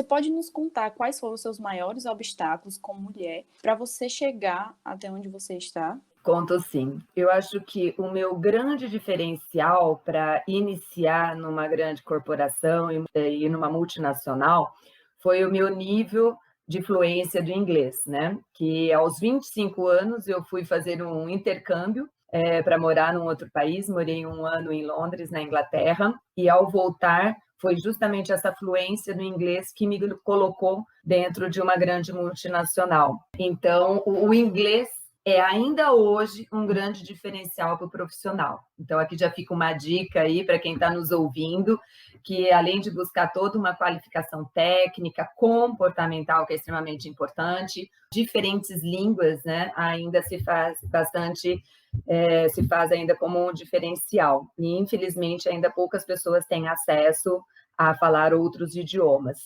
pode nos contar quais foram os seus maiores obstáculos como mulher para você chegar até onde você está? Conto sim. Eu acho que o meu grande diferencial para iniciar numa grande corporação e numa multinacional foi o meu nível de fluência do inglês, né? Que aos 25 anos eu fui fazer um intercâmbio para morar num outro país, morei um ano em Londres, na Inglaterra, e ao voltar foi justamente essa fluência do inglês que me colocou dentro de uma grande multinacional. Então, o inglês é ainda hoje um grande diferencial para o profissional. Então, aqui já fica uma dica aí para quem está nos ouvindo, que além de buscar toda uma qualificação técnica, comportamental, que é extremamente importante, diferentes línguas, né, ainda se faz bastante, se faz ainda como um diferencial. E, infelizmente, ainda poucas pessoas têm acesso a falar outros idiomas.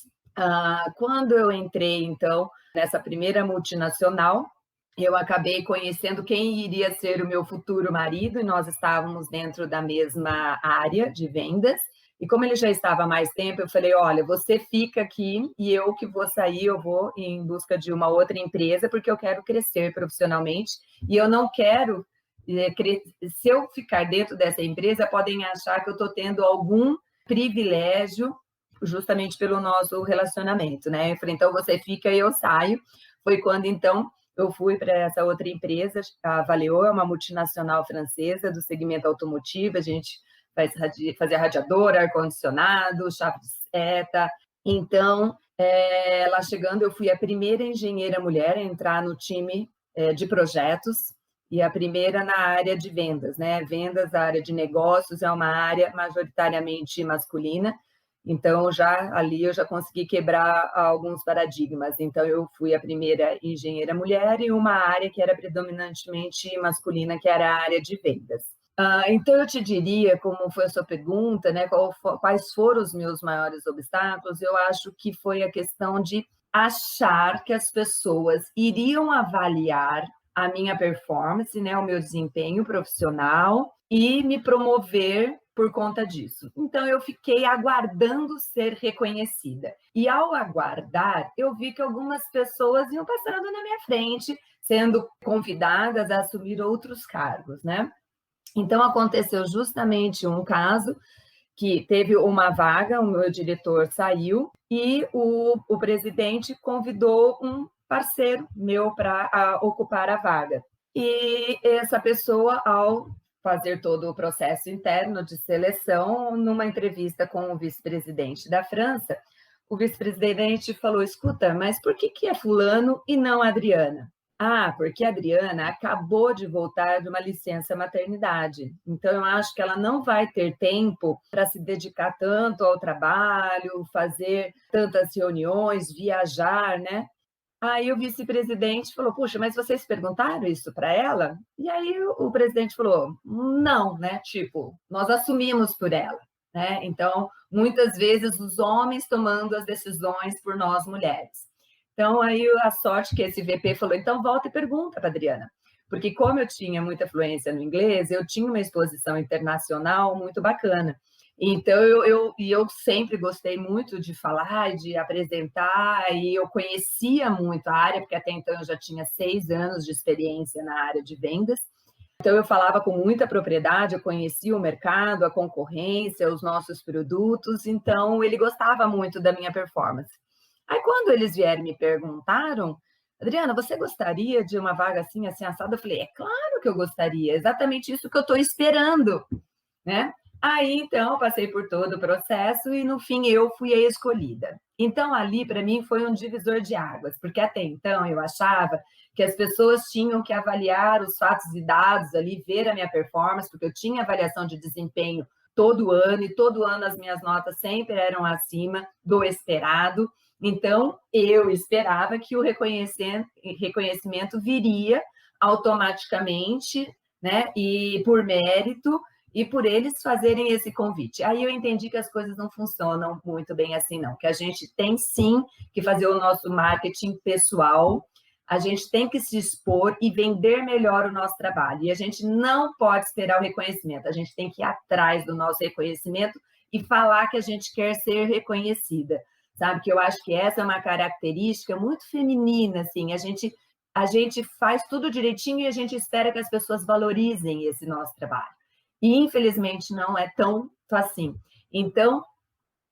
Quando eu entrei, então, nessa primeira multinacional, eu acabei conhecendo quem iria ser o meu futuro marido, e nós estávamos dentro da mesma área de vendas. E como ele já estava há mais tempo, eu falei, olha, você fica aqui e eu que vou sair, eu vou em busca de uma outra empresa, porque eu quero crescer profissionalmente e eu não quero, se eu ficar dentro dessa empresa, podem achar que eu estou tendo algum privilégio justamente pelo nosso relacionamento, né? Eu falei, então você fica e eu saio. Foi quando, então, eu fui para essa outra empresa, a Valeo, é uma multinacional francesa do segmento automotivo, a gente fazia radiador, ar-condicionado, chave de seta. Então, lá chegando, eu fui a primeira engenheira mulher a entrar no time de projetos e a primeira na área de vendas, né? Vendas, a área de negócios é uma área majoritariamente masculina. Então, ali eu já consegui quebrar alguns paradigmas. Então, eu fui a primeira engenheira mulher em uma área que era predominantemente masculina, que era a área de vendas. Então, eu te diria, como foi a sua pergunta, né, quais foram os meus maiores obstáculos, eu acho que foi a questão de achar que as pessoas iriam avaliar a minha performance, né, o meu desempenho profissional e me promover por conta disso. Então, eu fiquei aguardando ser reconhecida. E ao aguardar, eu vi que algumas pessoas iam passando na minha frente, sendo convidadas a assumir outros cargos, né? Então, aconteceu justamente um caso que teve uma vaga, o meu diretor saiu e o presidente convidou um parceiro meu para ocupar a vaga. E essa pessoa, ao fazer todo o processo interno de seleção, numa entrevista com o vice-presidente da França, o vice-presidente falou, escuta, mas por que é fulano e não Adriana? Porque a Adriana acabou de voltar de uma licença maternidade. Então, eu acho que ela não vai ter tempo para se dedicar tanto ao trabalho, fazer tantas reuniões, viajar, né? Aí o vice-presidente falou, puxa, mas vocês perguntaram isso para ela? E aí o presidente falou, não, né? Tipo, nós assumimos por ela, né? Então, muitas vezes, os homens tomando as decisões por nós mulheres. Então, aí a sorte que esse VP falou, então volta e pergunta para a Adriana. Porque como eu tinha muita fluência no inglês, eu tinha uma exposição internacional muito bacana. Então, eu sempre gostei muito de falar, de apresentar, e eu conhecia muito a área, porque até então eu já tinha 6 anos de experiência na área de vendas. Então, eu falava com muita propriedade, eu conhecia o mercado, a concorrência, os nossos produtos, então ele gostava muito da minha performance. Aí, quando eles vieram e me perguntaram, Adriana, você gostaria de uma vaga assim, assim, assada? Eu falei, é claro que eu gostaria, exatamente isso que eu estou esperando, né? Aí, então, passei por todo o processo e, no fim, eu fui a escolhida. Então, ali, para mim, foi um divisor de águas, porque até então eu achava que as pessoas tinham que avaliar os fatos e dados ali, ver a minha performance, porque eu tinha avaliação de desempenho todo ano, e todo ano as minhas notas sempre eram acima do esperado. Então, eu esperava que o reconhecimento viria automaticamente, né? E por mérito, e por eles fazerem esse convite. Aí eu entendi que as coisas não funcionam muito bem assim, não. Que a gente tem, sim, que fazer o nosso marketing pessoal, a gente tem que se expor e vender melhor o nosso trabalho. E a gente não pode esperar o reconhecimento, a gente tem que ir atrás do nosso reconhecimento e falar que a gente quer ser reconhecida. sabe? Que eu acho que essa é uma característica muito feminina, assim, a gente faz tudo direitinho e a gente espera que as pessoas valorizem esse nosso trabalho. E, infelizmente, não é tão assim. Então,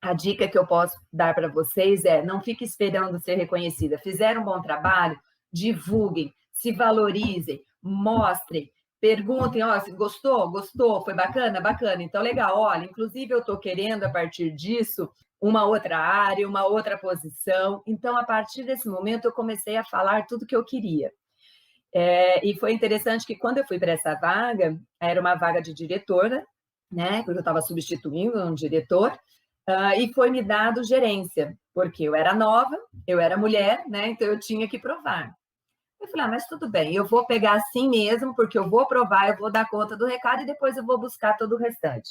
a dica que eu posso dar para vocês é: não fique esperando ser reconhecida. Fizeram um bom trabalho? Divulguem, se valorizem, mostrem, perguntem, ó, se gostou? Gostou? Foi bacana? Bacana. Então, legal, olha, inclusive eu estou querendo, a partir disso, uma outra área, uma outra posição. Então, a partir desse momento, eu comecei a falar tudo que eu queria. E foi interessante que, quando eu fui para essa vaga, era uma vaga de diretora, né? Porque eu estava substituindo um diretor, e foi me dado gerência, porque eu era nova, eu era mulher, né? Então eu tinha que provar. Eu falei, mas tudo bem, eu vou pegar assim mesmo, porque eu vou provar, eu vou dar conta do recado e depois eu vou buscar todo o restante.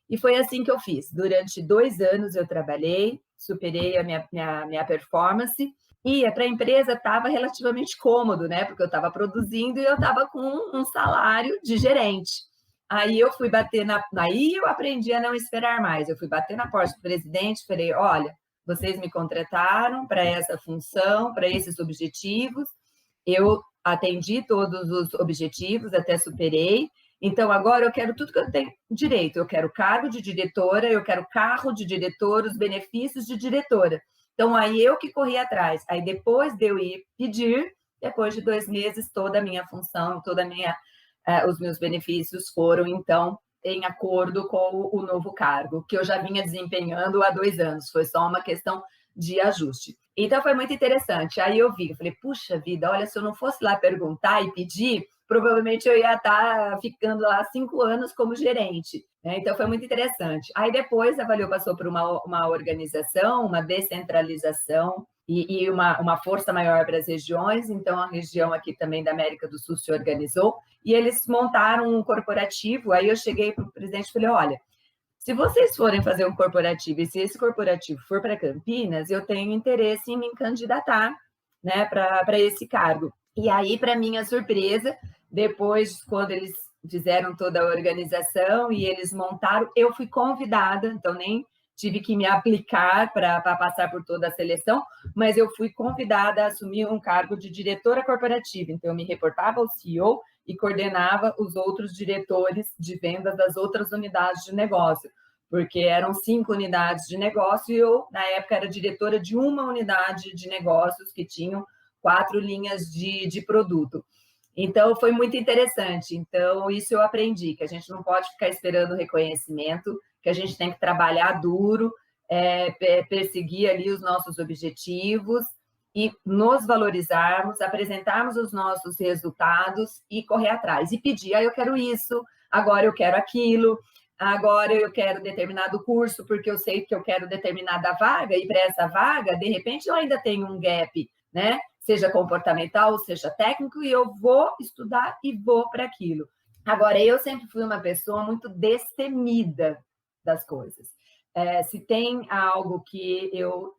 E foi assim que eu fiz. Durante 2 anos eu trabalhei, superei a minha performance, e para a empresa estava relativamente cômodo, né? Porque eu estava produzindo e eu estava com um salário de gerente. Aí eu fui bater aí eu aprendi a não esperar mais. Eu fui bater na porta do presidente, falei, olha, vocês me contrataram para essa função, para esses objetivos, eu atendi todos os objetivos, até superei, então agora eu quero tudo que eu tenho direito, eu quero cargo de diretora, eu quero carro de diretora, os benefícios de diretora. Então aí eu que corri atrás, aí depois de eu ir pedir, depois de 2 meses, toda a minha função, os meus benefícios foram, então, em acordo com o novo cargo, que eu já vinha desempenhando há 2 anos, foi só uma questão de ajuste. Então, foi muito interessante. Aí eu falei, puxa vida, olha, se eu não fosse lá perguntar e pedir, provavelmente eu ia estar ficando lá 5 anos como gerente, né? Então, foi muito interessante. Aí depois, a Valeo passou por uma organização, uma descentralização, e uma força maior para as regiões, então a região aqui também da América do Sul se organizou, e eles montaram um corporativo. Aí eu cheguei para o presidente e falei, olha, se vocês forem fazer um corporativo, e se esse corporativo for para Campinas, eu tenho interesse em me candidatar, né, para esse cargo. E aí, para minha surpresa, depois, quando eles fizeram toda a organização e eles montaram, eu fui convidada, então nem tive que me aplicar para passar por toda a seleção, mas eu fui convidada a assumir um cargo de diretora corporativa. Então, eu me reportava ao CEO e coordenava os outros diretores de vendas das outras unidades de negócio, porque eram 5 unidades de negócio e eu, na época, era diretora de uma unidade de negócios que tinham 4 linhas de produto. Então, foi muito interessante. Então, isso eu aprendi, que a gente não pode ficar esperando reconhecimento, que a gente tem que trabalhar duro, perseguir ali os nossos objetivos e nos valorizarmos, apresentarmos os nossos resultados e correr atrás. E pedir, eu quero isso, agora eu quero aquilo, agora eu quero determinado curso, porque eu sei que eu quero determinada vaga, e para essa vaga, de repente, eu ainda tenho um gap, né? Seja comportamental, seja técnico, e eu vou estudar e vou para aquilo. Agora, eu sempre fui uma pessoa muito destemida das coisas. Se tem algo que eu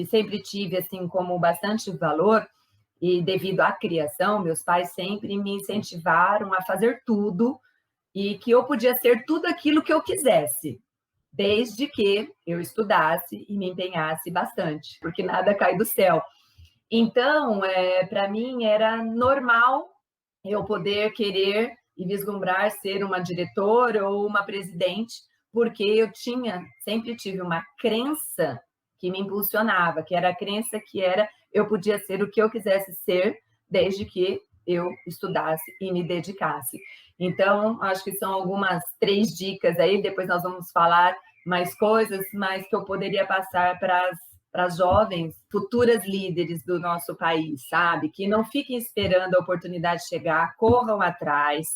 sempre tive assim como bastante valor, e devido à criação, meus pais sempre me incentivaram a fazer tudo e que eu podia ser tudo aquilo que eu quisesse, desde que eu estudasse e me empenhasse bastante, porque nada cai do céu. Então, para mim era normal eu poder querer e vislumbrar ser uma diretora ou uma presidente, porque eu sempre tive uma crença que me impulsionava, que era a crença que eu podia ser o que eu quisesse ser, desde que eu estudasse e me dedicasse. Então, acho que são algumas 3 dicas aí, depois nós vamos falar mais coisas, mas que eu poderia passar para as jovens, futuras líderes do nosso país, sabe? Que não fiquem esperando a oportunidade chegar, corram atrás.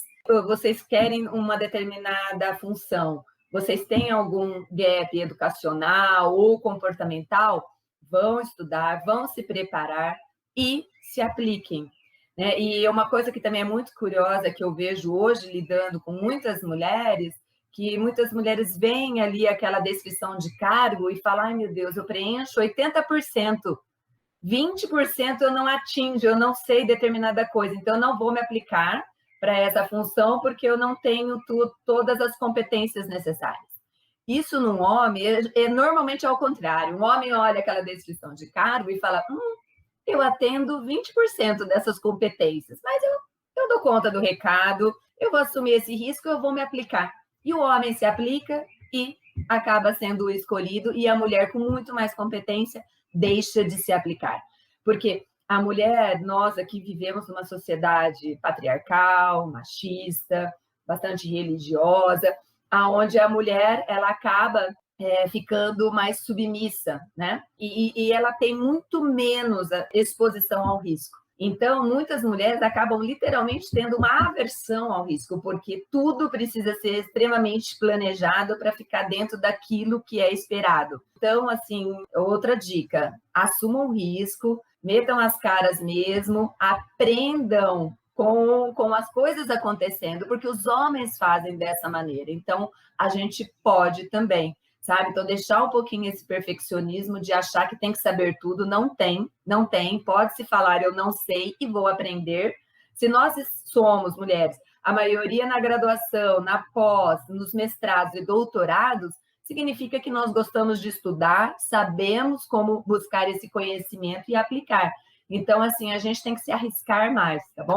Vocês querem uma determinada função, vocês têm algum gap educacional ou comportamental, vão estudar, vão se preparar e se apliquem, né? E uma coisa que também é muito curiosa, que eu vejo hoje lidando com muitas mulheres, que muitas mulheres veem ali aquela descrição de cargo e falam, ai meu Deus, eu preencho 80%, 20% eu não atingo, eu não sei determinada coisa, então eu não vou me aplicar para essa função porque eu não tenho todas as competências necessárias. Isso num homem, normalmente é ao contrário. Um homem olha aquela descrição de cargo e fala, eu atendo 20% dessas competências, mas eu dou conta do recado, eu vou assumir esse risco, eu vou me aplicar. E o homem se aplica e acaba sendo escolhido, e a mulher com muito mais competência deixa de se aplicar. Porque a mulher, nós aqui vivemos numa sociedade patriarcal, machista, bastante religiosa, aonde a mulher ela acaba ficando mais submissa, né? E ela tem muito menos exposição ao risco. Então, muitas mulheres acabam literalmente tendo uma aversão ao risco, porque tudo precisa ser extremamente planejado para ficar dentro daquilo que é esperado. Então, assim, outra dica: assumam o risco, metam as caras mesmo, aprendam com as coisas acontecendo, porque os homens fazem dessa maneira. Então, a gente pode também, sabe? Então, deixar um pouquinho esse perfeccionismo de achar que tem que saber tudo. Não tem, não tem. Pode-se falar, eu não sei e vou aprender. Se nós somos mulheres, a maioria na graduação, na pós, nos mestrados e doutorados, significa que nós gostamos de estudar, sabemos como buscar esse conhecimento e aplicar. Então, assim, a gente tem que se arriscar mais, tá bom?